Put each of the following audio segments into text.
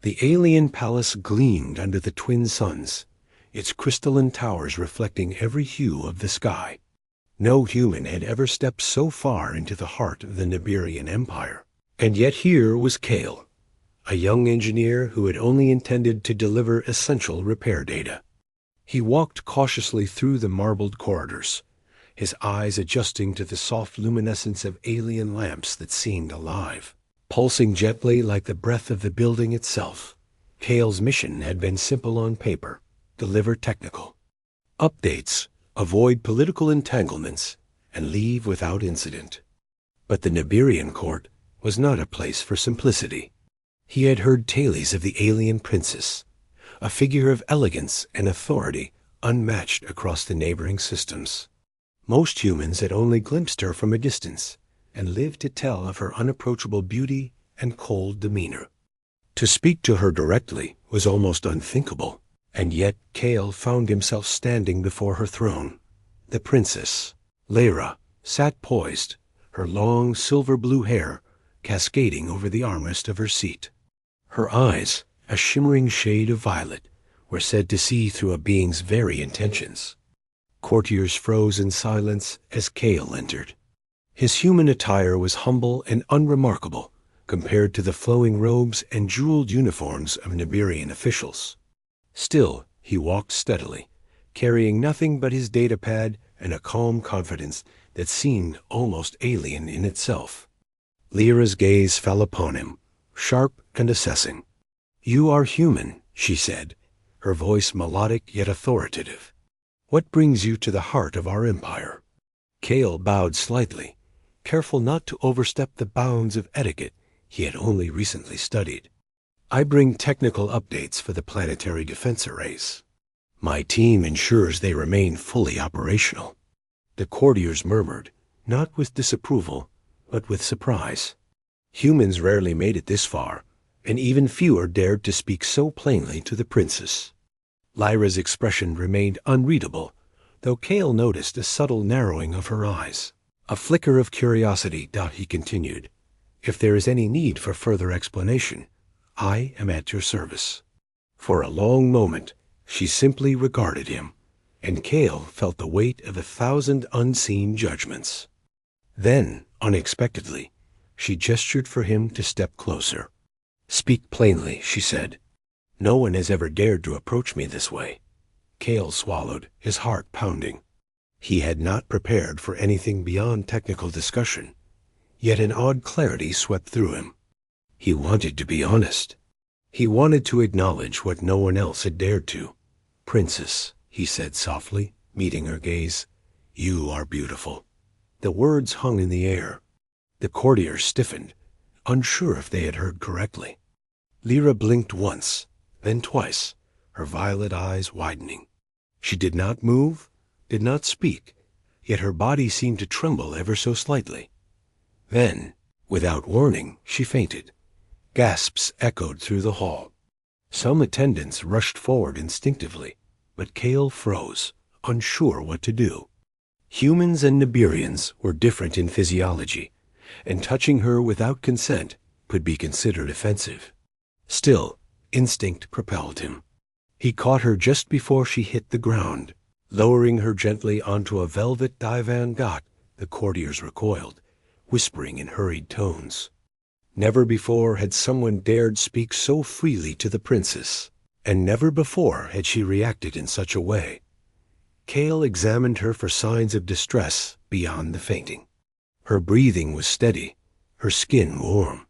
The alien palace gleamed under the twin suns, its crystalline towers reflecting every hue of the sky. No human had ever stepped so far into the heart of the Nibirian Empire. And yet here was Kale, a young engineer who had only intended to deliver essential repair data. He walked cautiously through the marbled corridors, his eyes adjusting to the soft luminescence of alien lamps that seemed alive, pulsing gently like the breath of the building itself. Kale's mission had been simple on paper: deliver technical updates, avoid political entanglements, and leave without incident. But the Nibirian court was not a place for simplicity. He had heard tales of the alien princess, a figure of elegance and authority unmatched across the neighboring systems. Most humans had only glimpsed her from a distance and lived to tell of her unapproachable beauty and cold demeanor. To speak to her directly was almost unthinkable, and yet Kale found himself standing before her throne. The princess, Lyra, sat poised, her long silver-blue hair cascading over the armrest of her seat. Her eyes, a shimmering shade of violet, were said to see through a being's very intentions. Courtiers froze in silence as Kale entered. His human attire was humble and unremarkable compared to the flowing robes and jeweled uniforms of Nibirian officials. Still, he walked steadily, carrying nothing but his datapad and a calm confidence that seemed almost alien in itself. Lyra's gaze fell upon him, sharp and assessing. "You are human," she said, her voice melodic yet authoritative. "What brings you to the heart of our empire?" Kale bowed slightly, careful not to overstep the bounds of etiquette he had only recently studied. "I bring technical updates for the planetary defense arrays. My team ensures they remain fully operational." The courtiers murmured, not with disapproval, but with surprise. Humans rarely made it this far, and even fewer dared to speak so plainly to the princess. Lyra's expression remained unreadable, though Kale noticed a subtle narrowing of her eyes. "A flicker of curiosity," he continued. "If there is any need for further explanation, I am at your service." For a long moment, she simply regarded him, and Kale felt the weight of 1,000 unseen judgments. Then, unexpectedly, she gestured for him to step closer. "Speak plainly," she said. "No one has ever dared to approach me this way." Kale swallowed, his heart pounding. He had not prepared for anything beyond technical discussion, yet an odd clarity swept through him. He wanted to be honest. He wanted to acknowledge what no one else had dared to. "Princess," he said softly, meeting her gaze, "you are beautiful." The words hung in the air. The courtiers stiffened, unsure if they had heard correctly. Lyra blinked once, then twice, her violet eyes widening. She did not move, did not speak, yet her body seemed to tremble ever so slightly. Then, without warning, she fainted. Gasps echoed through the hall. Some attendants rushed forward instinctively, but Kale froze, unsure what to do. Humans and Nibirians were different in physiology, and touching her without consent could be considered offensive. Still, instinct propelled him. He caught her just before she hit the ground. Lowering her gently onto a velvet divan got, the courtiers recoiled, whispering in hurried tones. Never before had someone dared speak so freely to the princess, and never before had she reacted in such a way. Kale examined her for signs of distress beyond the fainting. Her breathing was steady, her skin warm.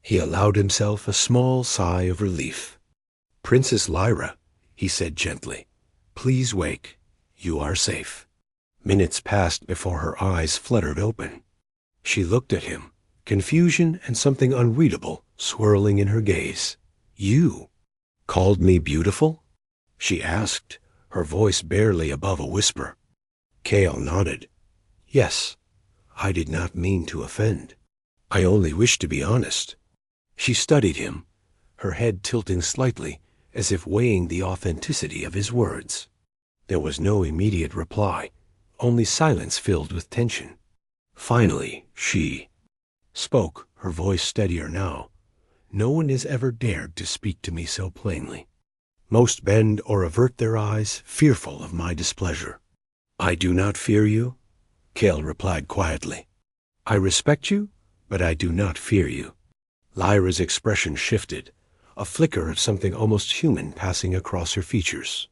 He allowed himself a small sigh of relief. "Princess Lyra," he said gently, "please wake. You are safe." Minutes passed before her eyes fluttered open. She looked at him, confusion and something unreadable swirling in her gaze. "You called me beautiful?" she asked, her voice barely above a whisper. Kale nodded. "Yes, I did not mean to offend. I only wished to be honest." She studied him, her head tilting slightly as if weighing the authenticity of his words. There was no immediate reply, only silence filled with tension. Finally, she spoke, her voice steadier now. no one has ever dared to speak to me so plainly. Most bend or avert their eyes, fearful of my displeasure. I do not fear you, Kale replied quietly. I respect you, but I do not fear you. Lyra's expression shifted, a flicker of something almost human passing across her features.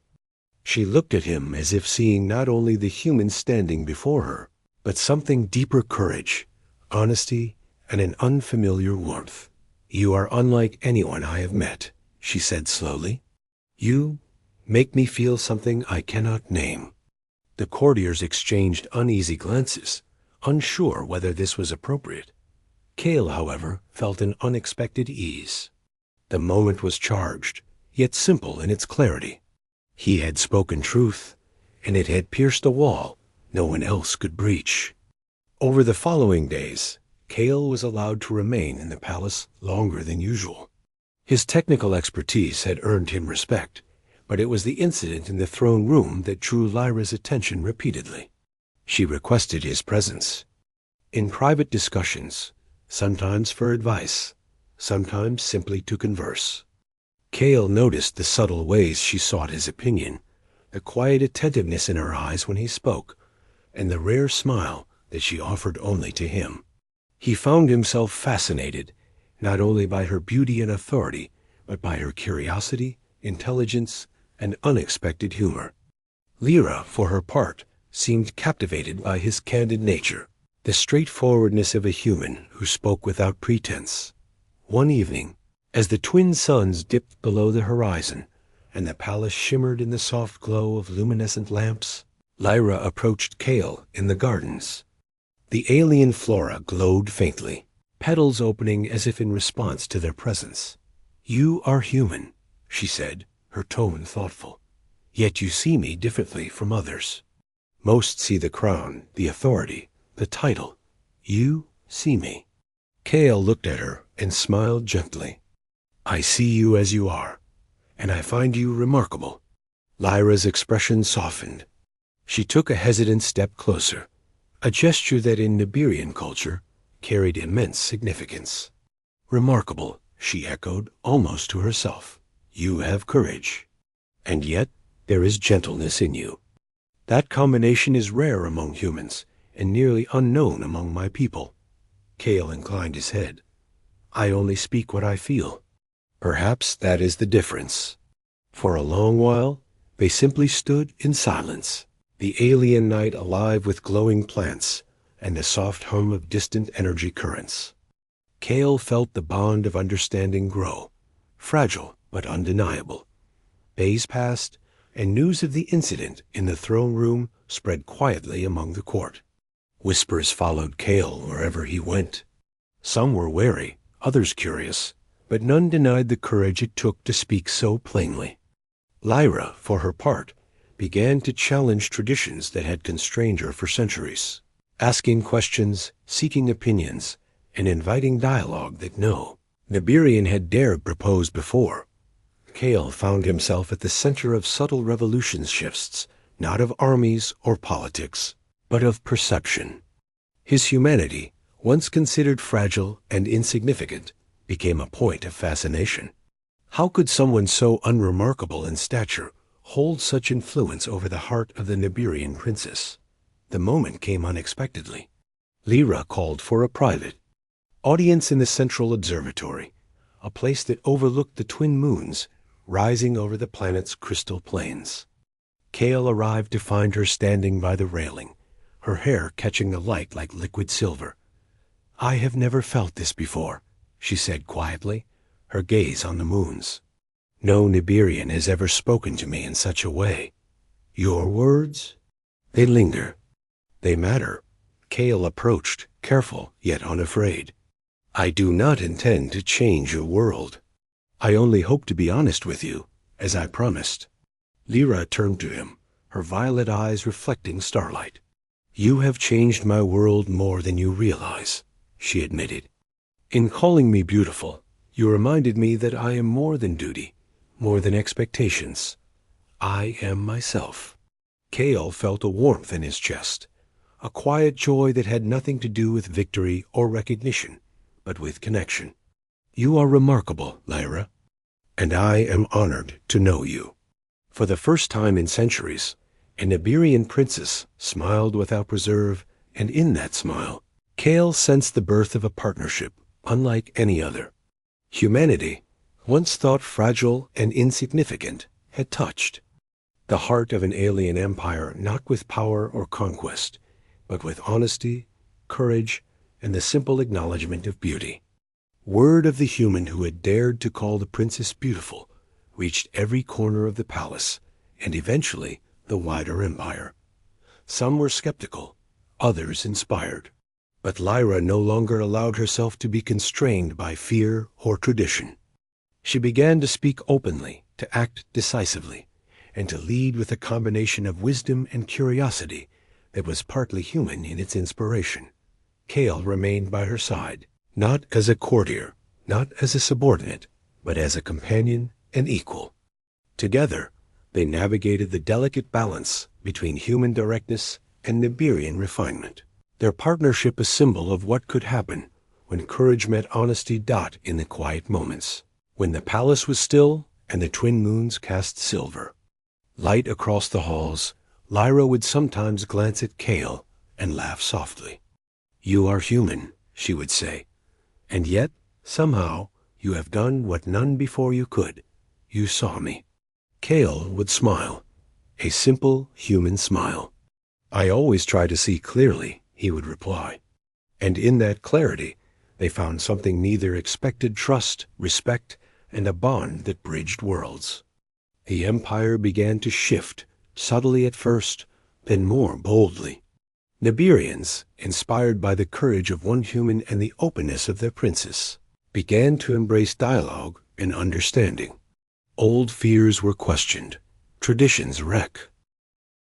She looked at him as if seeing not only the human standing before her, but something deeper: courage, honesty, and an unfamiliar warmth. You are unlike anyone I have met, she said slowly. You make me feel something I cannot name. The courtiers exchanged uneasy glances, unsure whether this was appropriate. Kale, however, felt an unexpected ease. The moment was charged, yet simple in its clarity. He had spoken truth, and it had pierced a wall no one else could breach. Over the following days, Kale was allowed to remain in the palace longer than usual. His technical expertise had earned him respect, but it was the incident in the throne room that drew Lyra's attention repeatedly. She requested his presence. In private discussions, sometimes for advice, sometimes simply to converse. Kale noticed the subtle ways she sought his opinion, the quiet attentiveness in her eyes when he spoke, and the rare smile that she offered only to him. He found himself fascinated, not only by her beauty and authority, but by her curiosity, intelligence, and unexpected humor. Lyra, for her part, seemed captivated by his candid nature, the straightforwardness of a human who spoke without pretense. One evening, as the twin suns dipped below the horizon and the palace shimmered in the soft glow of luminescent lamps, Lyra approached Kale in the gardens. The alien flora glowed faintly, petals opening as if in response to their presence. You are human, she said, her tone thoughtful. Yet you see me differently from others. Most see the crown, the authority, the title. You see me. Kale looked at her and smiled gently. I see you as you are, and I find you remarkable. Lyra's expression softened. She took a hesitant step closer, a gesture that in Nibirian culture carried immense significance. Remarkable, she echoed, almost to herself. You have courage, and yet there is gentleness in you. That combination is rare among humans, and nearly unknown among my people. Kale inclined his head. I only speak what I feel. Perhaps that is the difference. For a long while, they simply stood in silence, the alien night alive with glowing plants and the soft hum of distant energy currents. Kale felt the bond of understanding grow, fragile but undeniable. Days passed, and news of the incident in the throne room spread quietly among the court. Whispers followed Kale wherever he went. Some were wary, others curious, but none denied the courage it took to speak so plainly. Lyra, for her part, began to challenge traditions that had constrained her for centuries, asking questions, seeking opinions, and inviting dialogue that no Nibirian had dared propose before. Kale found himself at the center of subtle revolution shifts, not of armies or politics, but of perception. His humanity, once considered fragile and insignificant, became a point of fascination. How could someone so unremarkable in stature hold such influence over the heart of the Nibirian princess? The moment came unexpectedly. Lyra called for a private audience in the central observatory, a place that overlooked the twin moons rising over the planet's crystal plains. Kale arrived to find her standing by the railing, her hair catching the light like liquid silver. I have never felt this before, she said quietly, her gaze on the moons. No Nibirian has ever spoken to me in such a way. Your words? They linger. They matter. Kale approached, careful yet unafraid. I do not intend to change your world. I only hope to be honest with you, as I promised. Lyra turned to him, her violet eyes reflecting starlight. You have changed my world more than you realize, she admitted. In calling me beautiful, you reminded me that I am more than duty, more than expectations. I am myself. Kale felt a warmth in his chest, a quiet joy that had nothing to do with victory or recognition, but with connection. You are remarkable, Lyra, and I am honored to know you. For the first time in centuries, an Iberian princess smiled without reserve, and in that smile, Kale sensed the birth of a partnership unlike any other. Humanity, once thought fragile and insignificant, had touched the heart of an alien empire, not with power or conquest, but with honesty, courage, and the simple acknowledgement of beauty. Word of the human who had dared to call the princess beautiful reached every corner of the palace, and eventually the wider empire. Some were skeptical, others inspired. But Lyra no longer allowed herself to be constrained by fear or tradition. She began to speak openly, to act decisively, and to lead with a combination of wisdom and curiosity that was partly human in its inspiration. Kale remained by her side, not as a courtier, not as a subordinate, but as a companion and equal. Together, they navigated the delicate balance between human directness and Nibirian refinement. Their partnership a symbol of what could happen when courage met honesty. In the quiet moments, when the palace was still and the twin moons cast silver light across the halls, Lyra would sometimes glance at Kale and laugh softly. "You are human," she would say, "and yet, somehow, you have done what none before you could. You saw me." Kale would smile, a simple human smile. "I always try to see clearly," he would reply. And in that clarity, they found something neither expected: trust, respect, and a bond that bridged worlds. The empire began to shift, subtly at first, then more boldly. Nibirians, inspired by the courage of one human and the openness of their princess, began to embrace dialogue and understanding. Old fears were questioned, traditions wrecked,